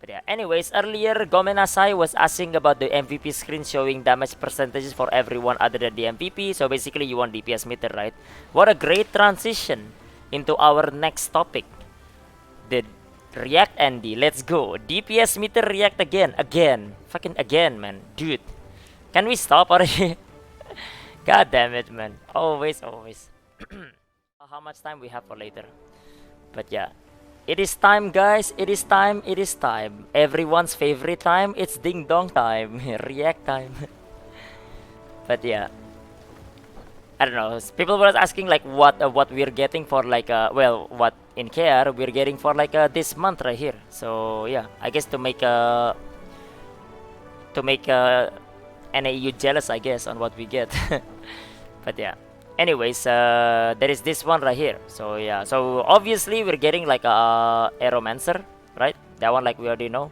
But yeah, anyways, earlier Gomenasai was asking about the MVP screen showing damage percentages for everyone other than the MVP. So basically, you want DPS meter, right? What a great transition into our next topic, the React Andy. Let's go. DPS meter React again, fucking again, man, dude. Can we stop already? God damn it, man. Always, always. How much time we have for later? But yeah, it is time, guys. It is time. It is time. Everyone's favorite time. It's ding dong time. React time. But yeah, I don't know. People were asking like what we're getting for like well, what in KR we're getting for like this month right here. So yeah, I guess to make NAU jealous, I guess, on what we get. But yeah. Anyways, there is this one right here. So yeah, so obviously we're getting like a Aeromancer, right? That one like we already know.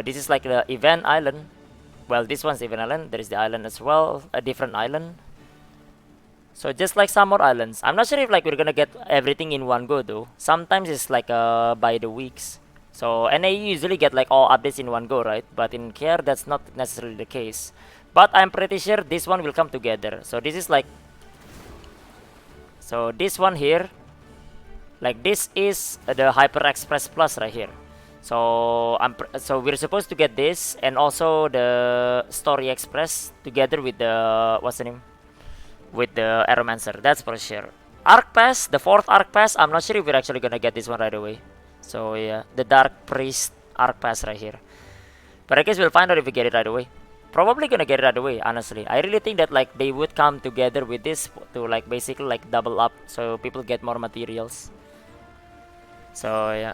This is like the event island. Well, this one's event island. There is the island as well, a different island. So just like some more islands, I'm not sure if like we're gonna get everything in one go though. Sometimes it's like by the weeks. So NAU usually get like all updates in one go, right? But in KR that's not necessarily the case. But I'm pretty sure this one will come together. So this is like, so this one here, like this is the Hyper Express Plus right here. So so we're supposed to get this and also the Story Express together with the what's the name? With the Aeromancer. That's for sure. Arc Pass, the fourth Arc Pass. I'm not sure if we're actually gonna get this one right away. So yeah, the Dark Priest Arc Pass right here. But I guess we'll find out if we get it right away. Probably gonna get it right away, honestly. I really think that like they would come together with this to like basically like double up so people get more materials. So yeah.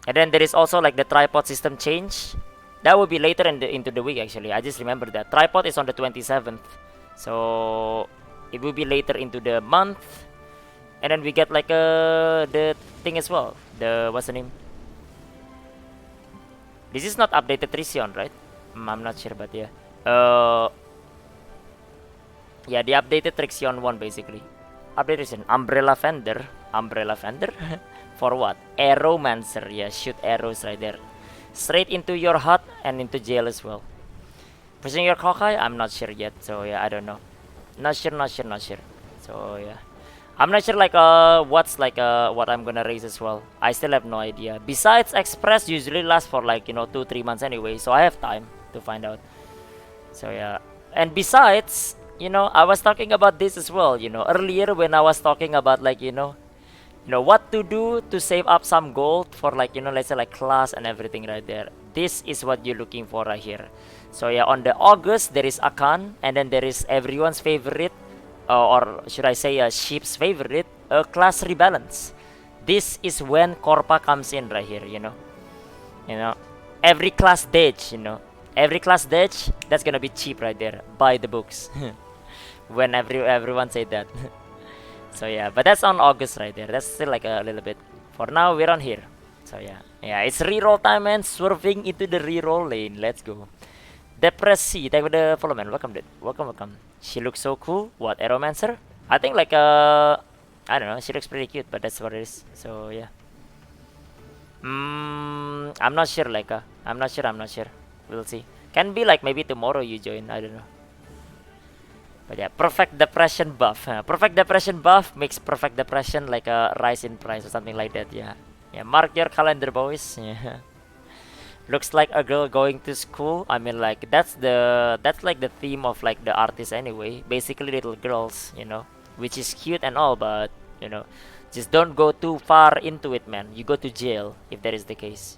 And then there is also like the tripod system change. That will be later into the week actually. I just remember that. Tripod is on the 27th. So it will be later into the month. And then we get like the thing as well. The what's the name? This is not updated Trision, right? I'm not sure, but yeah. Uh, yeah, the updated Trixion one basically. Updated Trixion. Umbrella Fender. Umbrella Fender? For what? Arrowmancer. Yeah, shoot arrows right there. Straight into your hut and into jail as well. Pushing your Kokai? I'm not sure yet. So yeah, I don't know. Not sure, not sure, not sure. So yeah. I'm not sure like what's like what I'm gonna raise as well. I still have no idea. Besides, Express usually lasts for like 2-3 months anyway, so I have time to find out. So yeah. And besides, I was talking about this as well, earlier when I was talking about like what to do to save up some gold for like let's say like class and everything right there. This is what you're looking for right here. So yeah, on the August there is Akan, and then there is everyone's favorite, or should I say a sheep's favorite, class rebalance. This is when Corpa comes in right here, you know every class dodge, every class dodge, that's gonna be cheap right there. Buy the books. When everyone say that. So yeah, but that's on August right there. That's still like a little bit. For now, we're on here. So yeah, it's reroll time and swerving into the reroll lane. Let's go. Depresi, thank you for the follow, man. Welcome, dude. Welcome, welcome. She looks so cool. What, Aeromancer? I think like I don't know. She looks pretty cute, but that's what it is. So yeah. I'm not sure. Like I'm not sure. I'm not sure. We'll see. Can be like maybe tomorrow you join. I don't know. But yeah, perfect depression buff. Perfect depression buff makes perfect depression like a rise in price or something like that. Yeah, yeah. Mark your calendar, boys. Yeah. Looks like a girl going to school. I mean, like that's like the theme of like the artist anyway. Basically, little girls, which is cute and all, but just don't go too far into it, man. You go to jail if that is the case.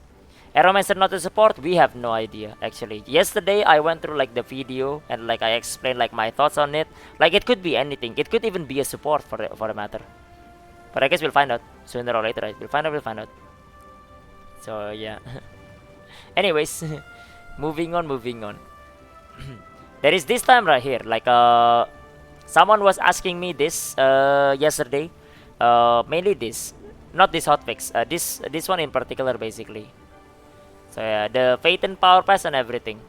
Aeromancer not to support? We have no idea actually. Yesterday I went through like the video and like I explained like my thoughts on it. Like it could be anything. It could even be a support for a matter. But I guess we'll find out sooner or later, right? We'll find out. We'll find out. So yeah. Anyways, moving on, moving on. There is this time right here. Like someone was asking me this yesterday. Mainly this, not this hotfix. This one in particular, basically. So yeah, the Phaeton Power Pass and everything.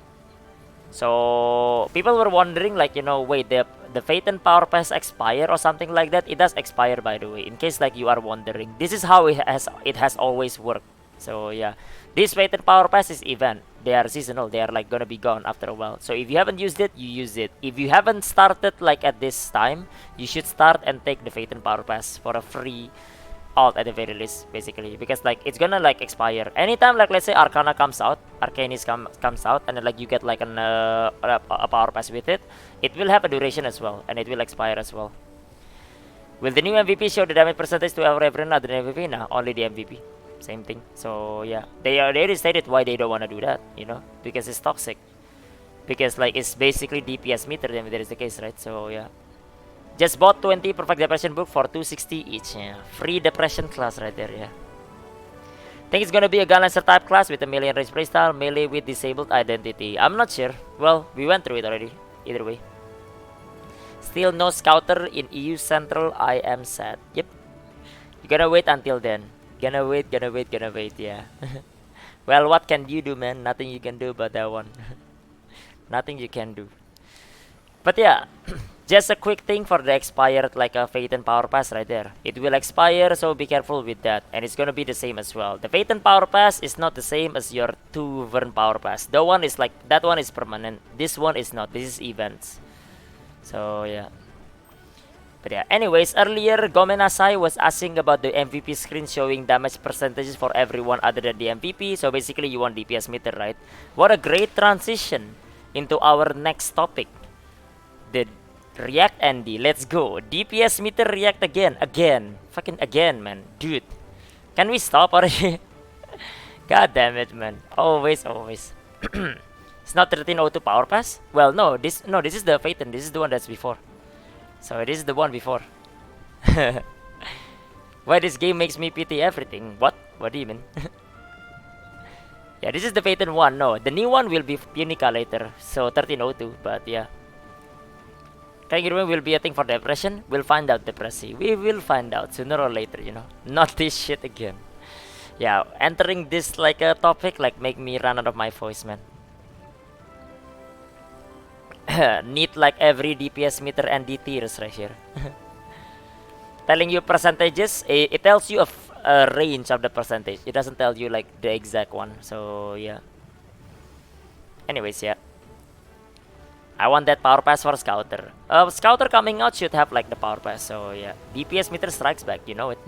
So people were wondering like wait, the Phaeton Power Pass expire or something like that. It does expire, by the way, in case like you are wondering. This is how it has always worked. So yeah, This Phaeton Power Pass is event. They are seasonal. They are like gonna be gone after a while. So if you haven't used it, you use it. If you haven't started like at this time, you should start and take the Phaeton Power Pass for a free alt at the very least, basically, because like it's gonna like expire anytime. Like let's say Arcana comes out, Arcanis comes out, and then like you get like a Power Pass with it. It will have a duration as well, and it will expire as well. Will the new MVP show the damage percentage to every other MVP? Nah, only the MVP. Same thing. So yeah, they already stated why they don't want to do that. You know, because it's toxic. Because like it's basically DPS meter. Then that is the case, right? So yeah. Just bought 20 perfect depression book for 260 each. Yeah, free depression class right there. Yeah. Think it's gonna be a gun lancer type class with a melee and range playstyle, melee with disabled identity. I'm not sure. Well, we went through it already. Either way. Still no scouter in EU Central. I am sad. Yep. You gotta wait until then. Gonna wait. Yeah. Well, what can you do, man? Nothing you can do about that one. Nothing you can do. But yeah, just a quick thing for the expired like a Phaeton Power Pass right there. It will expire, so be careful with that. And it's gonna be the same as well. The Phaeton Power Pass is not the same as your 2 Vern Power Pass. The one is like, that one is permanent. This one is not. This is events. So yeah. But yeah, anyways, earlier Gomenasai was asking about the MVP screen showing damage percentages for everyone other than the MVP. So basically you want DPS meter, right? What a great transition into our next topic. The React Andy, let's go. DPS meter react again. Fucking again, man. Dude. Can we stop already? God damn it, man. Always. It's not 1302 Power Pass? Well, no, this is the Phaeton. This is the one that's before. So this is the one before. Why this game makes me pity everything? What? What do you mean? Yeah, this is the Phaeton one. No, the new one will be Punica later. So 1302, but yeah. Kangaroo will be a thing for depression. We'll find out, Depressy. We will find out sooner or later, you know. Not this shit again. Yeah, entering this like a topic like make me run out of my voice, man. Need like every DPS meter and D tiers right here. Telling you percentages, it tells you a range of the percentage. It doesn't tell you like the exact one. So yeah. Anyways, yeah. I want that Power Pass for Scouter. Scouter coming out should have like the Power Pass. So yeah, DPS meter strikes back, you know it.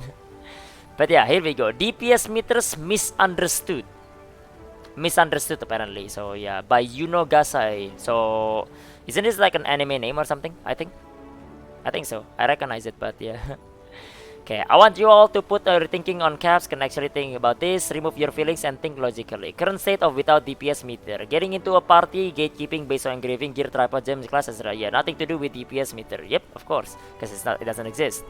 But yeah, here we go. DPS meters misunderstood. Misunderstood apparently. So yeah, by Yuno Gasai. So isn't this like an anime name or something? I think so. I recognize it, but yeah. Okay, I want you all to put rethinking on caps. Can actually think about this. Remove your feelings and think logically. Current state of without DPS meter. Getting into a party, gatekeeping based on engraving, gear, tripod, gems, classes. Yeah, nothing to do with DPS meter. Yep, of course, because it doesn't exist.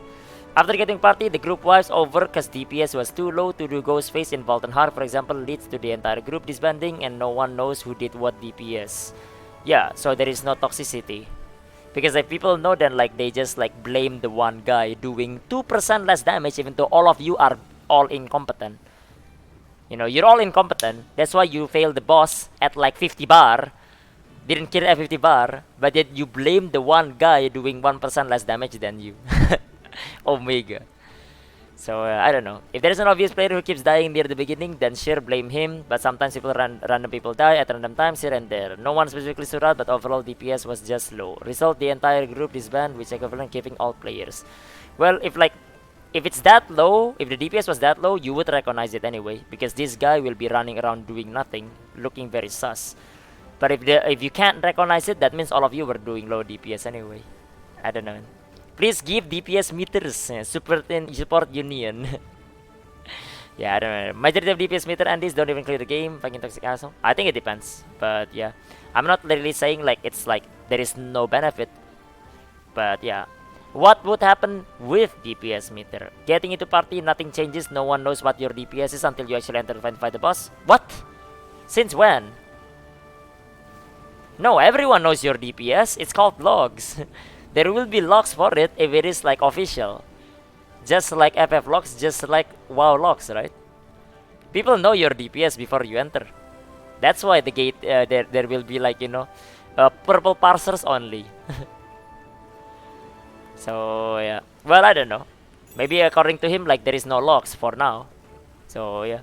After getting party, the group wipes over because DPS was too low to do ghost face in Vault and Heart, for example, leads to the entire group disbanding and no one knows who did what DPS. Yeah, so there is no toxicity. Because if people know, then like they just like blame the one guy doing 2% less damage even though all of you are all incompetent. You know, you're all incompetent. That's why you failed the boss at like 50 bar. Didn't kill at 50 bar, but yet you blame the one guy doing 1% less damage than you. Omega. So I don't know. If there's an obvious player who keeps dying near the beginning, then sure, blame him. But sometimes random people die at random times here and there. No one specifically stood out, but overall DPS was just low. Result: the entire group disbanded, which equivalent keeping all players. Well, if it's that low, if the DPS was that low, you would recognize it anyway, because this guy will be running around doing nothing, looking very sus. But if you can't recognize it, that means all of you were doing low DPS anyway. I don't know. Please give DPS meters. Support union. Yeah, I don't know. Majority of DPS meter and these don't even clear the game. Fucking toxic asshole. I think it depends. But yeah, I'm not literally saying like it's like there is no benefit. But yeah, what would happen with DPS meter? Getting into party, nothing changes. No one knows what your DPS is until you actually enter and fight the boss. What? Since when? No, everyone knows your DPS. It's called logs. There will be logs for it if it is like official. Just like FF logs, just like WoW logs, right? People know your DPS before you enter. That's why the gate there will be like, you know, purple parsers only. So yeah. Well, I don't know. Maybe according to him, like there is no logs for now. So yeah.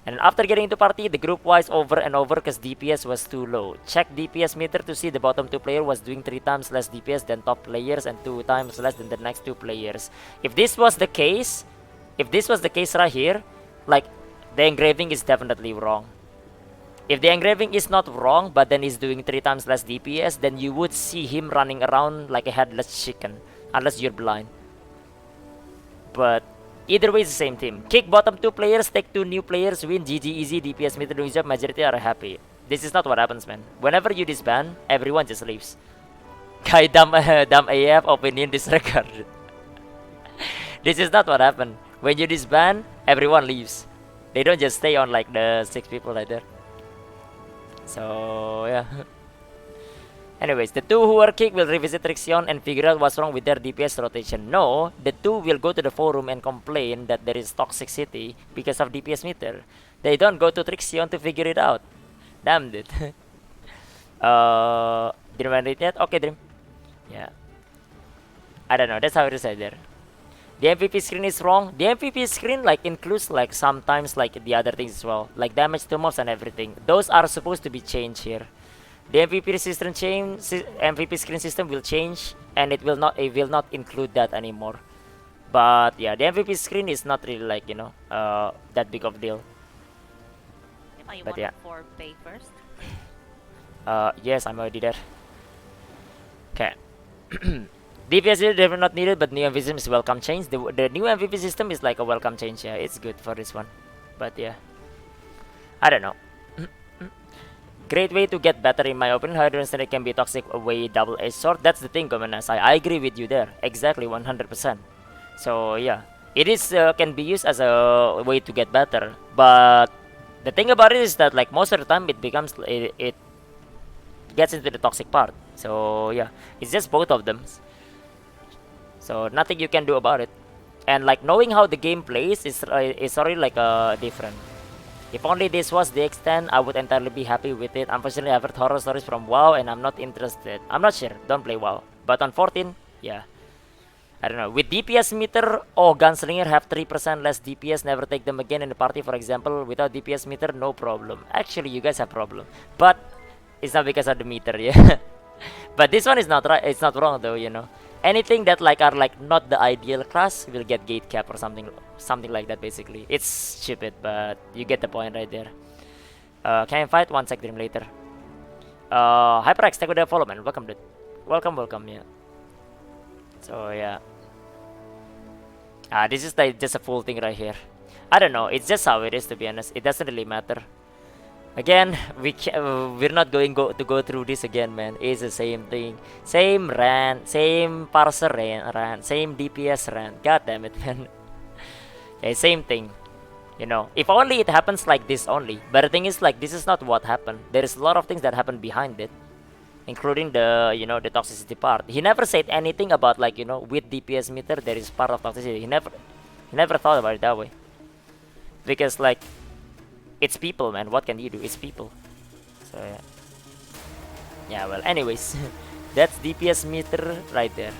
And after getting into party, the group wise over and over because DPS was too low. Check DPS meter to see the bottom 2 player was doing 3 times less DPS than top players and 2 times less than the next 2 players. If this was the case right here, like the engraving is definitely wrong. If the engraving is not wrong, but then he's doing 3 times less DPS, then you would see him running around like a headless chicken, unless you're blind. But either way, it's the same team. Kick bottom 2 players, take 2 new players, win, GG easy, DPS meter doing job, majority are happy. This is not what happens, man. Whenever you disband, everyone just leaves. Guy dumb AF, opinion disregarded. This is not what happened. When you disband, everyone leaves. They don't just stay on like the 6 people right there. So yeah. Anyways, the 2 who were kicked will revisit Trixion and figure out what's wrong with their DPS rotation. No, the 2 will go to the forum and complain that there is toxicity because of DPS meter. They don't go to Trixion to figure it out. Damn it. Dream read yet? Okay, Dream. Yeah. I don't know. That's how it is right there. The MVP screen is wrong. The MVP screen like includes like sometimes like the other things as well, like damage to mobs and everything. Those are supposed to be changed here. The MVP screen system will change, and it will not include that anymore. But yeah, the MVP screen is not really like that big of deal. You But want yeah. for pay first? Yes, I'm already there. Okay. DPS is definitely not needed, but new MVP system is welcome change. The new MVP system is like a welcome change. Yeah, it's good for this one. But yeah, I don't know. Great way to get better in my opinion. However, it can be toxic away double-edged sword. That's the thing, Gomenasai. I agree with you there. Exactly, 100%. So yeah, it is can be used as a way to get better. But the thing about it is that like most of the time it becomes it gets into the toxic part. So yeah, it's just both of them. So nothing you can do about it. And like knowing how the game plays is already like different. If only this was the extent, I would entirely be happy with it. Unfortunately, I've heard horror stories from WoW and I'm not interested. I'm not sure. Don't play WoW. But on 14, yeah. I don't know. With DPS meter, oh, Gunslinger have 3% less DPS. Never take them again in the party, for example. Without DPS meter, no problem. Actually, you guys have problem. But it's not because of the meter, yeah. But this one is not right. It's not wrong though, Anything that like are like not the ideal class will get gate cap or something like that. Basically, it's stupid, but you get the point right there. Can I fight? 1 sec, Dream later. HyperX, thank you for the follow, man. Welcome, dude. Welcome, yeah. So yeah. This is like just a full thing right here. I don't know. It's just how it is, to be honest. It doesn't really matter. Again, we're not going to go through this again, man. It's the same thing, same rant, same parser rant, same DPS rant. God damn it, man. Okay, same thing. If only it happens like this only. But the thing is, like, this is not what happened. There is a lot of things that happen behind it, including the the toxicity part. He never said anything about like with DPS meter there is part of toxicity. He never thought about it that way. Because like, it's people, man. What can you do? It's people. So yeah. Yeah, well, anyways, that's DPS meter right there.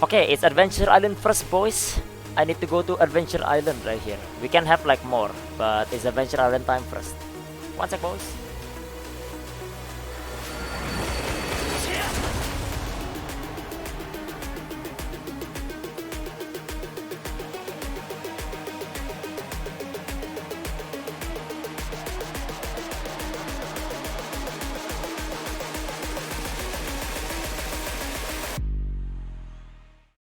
Okay, it's Adventure Island first, boys. I need to go to Adventure Island right here. We can have like more, but it's Adventure Island time first. 1 sec, boys.